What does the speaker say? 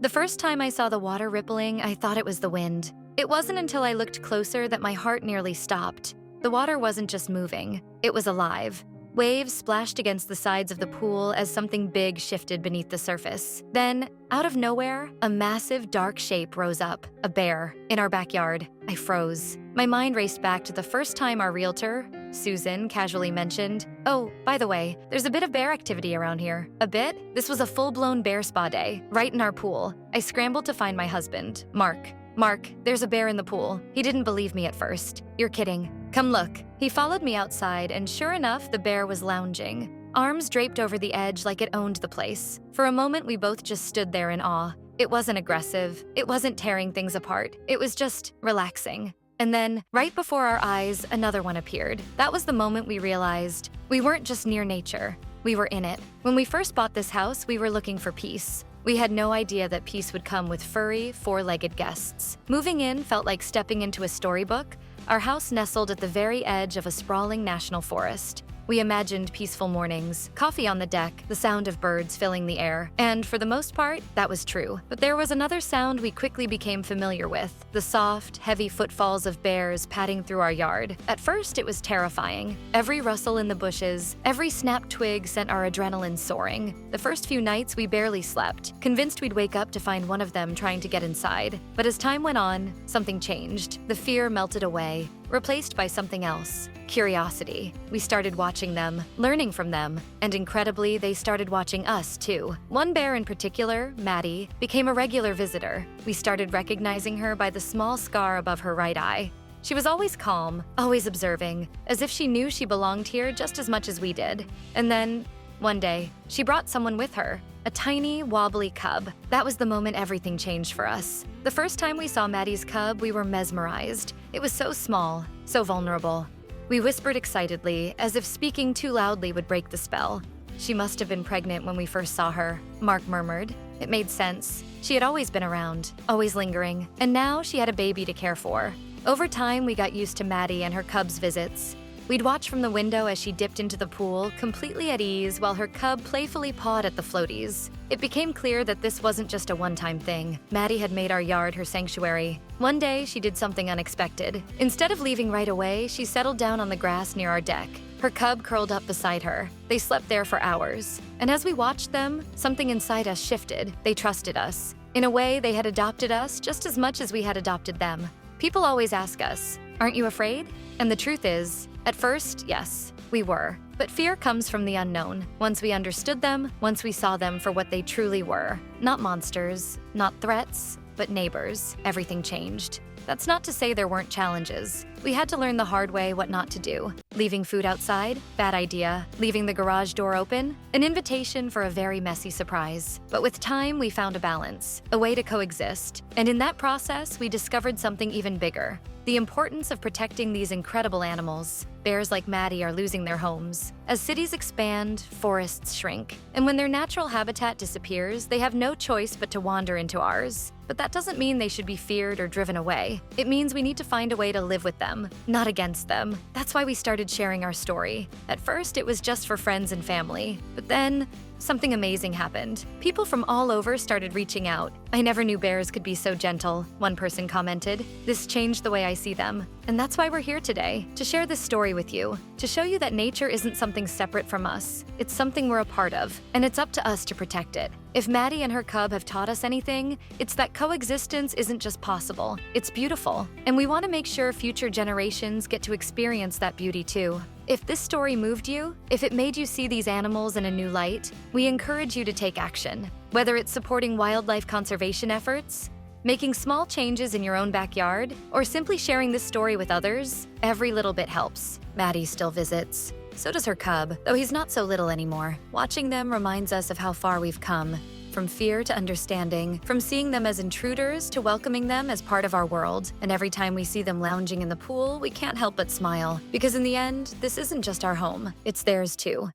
The first time I saw the water rippling, I thought it was the wind. It wasn't until I looked closer that my heart nearly stopped. The water wasn't just moving, it was alive. Waves splashed against the sides of the pool as something big shifted beneath the surface. Then, out of nowhere, a massive dark shape rose up, a bear, in our backyard. I froze. My mind raced back to the first time our realtor, Susan, casually mentioned, "Oh, by the way, there's a bit of bear activity around here." A bit? This was a full-blown bear spa day, right in our pool. I scrambled to find my husband, Mark. "Mark, there's a bear in the pool." He didn't believe me at first. "You're kidding. Come look." He followed me outside, and sure enough, the bear was lounging, arms draped over the edge like it owned the place. For a moment, we both just stood there in awe. It wasn't aggressive. It wasn't tearing things apart. It was just relaxing. And then, right before our eyes, another one appeared. That was the moment we realized we weren't just near nature. We were in it. When we first bought this house, we were looking for peace. We had no idea that peace would come with furry, four-legged guests. Moving in felt like stepping into a storybook. Our house nestled at the very edge of a sprawling national forest. We imagined peaceful mornings, coffee on the deck, the sound of birds filling the air. And for the most part, that was true. But there was another sound we quickly became familiar with, the soft, heavy footfalls of bears padding through our yard. At first, it was terrifying. Every rustle in the bushes, every snapped twig sent our adrenaline soaring. The first few nights, we barely slept, convinced we'd wake up to find one of them trying to get inside. But as time went on, something changed. The fear melted away, replaced by something else. Curiosity. We started watching them, learning from them, and incredibly, they started watching us too. One bear in particular, Maddie, became a regular visitor. We started recognizing her by the small scar above her right eye. She was always calm, always observing, as if she knew she belonged here just as much as we did. And then, one day, she brought someone with her, a tiny, wobbly cub. That was the moment everything changed for us. The first time we saw Maddie's cub, we were mesmerized. It was so small, so vulnerable. We whispered excitedly, as if speaking too loudly would break the spell. "She must have been pregnant when we first saw her," Mark murmured. It made sense. She had always been around, always lingering, and now she had a baby to care for. Over time, we got used to Maddie and her cub's visits. We'd watch from the window as she dipped into the pool, completely at ease, while her cub playfully pawed at the floaties. It became clear that this wasn't just a one-time thing. Maddie had made our yard her sanctuary. One day, she did something unexpected. Instead of leaving right away, she settled down on the grass near our deck. Her cub curled up beside her. They slept there for hours. And as we watched them, something inside us shifted. They trusted us. In a way, they had adopted us just as much as we had adopted them. People always ask us, "Aren't you afraid?" And the truth is, at first, yes, we were. But fear comes from the unknown. Once we understood them, once we saw them for what they truly were. Not monsters, not threats, but neighbors. Everything changed. That's not to say there weren't challenges. We had to learn the hard way what not to do. Leaving food outside? Bad idea. Leaving the garage door open? An invitation for a very messy surprise. But with time, we found a balance, a way to coexist. And in that process, we discovered something even bigger. The importance of protecting these incredible animals. Bears like Maddie are losing their homes. As cities expand, forests shrink. And when their natural habitat disappears, they have no choice but to wander into ours. But that doesn't mean they should be feared or driven away. It means we need to find a way to live with them, not against them. That's why we started sharing our story. At first, it was just for friends and family. But then, something amazing happened. People from all over started reaching out. "I never knew bears could be so gentle," one person commented. "This changed the way I see them." And that's why we're here today, to share this story with you, to show you that nature isn't something separate from us. It's something we're a part of, and it's up to us to protect it. If Maddie and her cub have taught us anything, it's that coexistence isn't just possible, it's beautiful. And we want to make sure future generations get to experience that beauty too. If this story moved you, if it made you see these animals in a new light, we encourage you to take action. Whether it's supporting wildlife conservation efforts, making small changes in your own backyard, or simply sharing this story with others, every little bit helps. Maddie still visits. So does her cub, though he's not so little anymore. Watching them reminds us of how far we've come. From fear to understanding, from seeing them as intruders to welcoming them as part of our world. And every time we see them lounging in the pool, we can't help but smile. Because in the end, this isn't just our home, it's theirs too.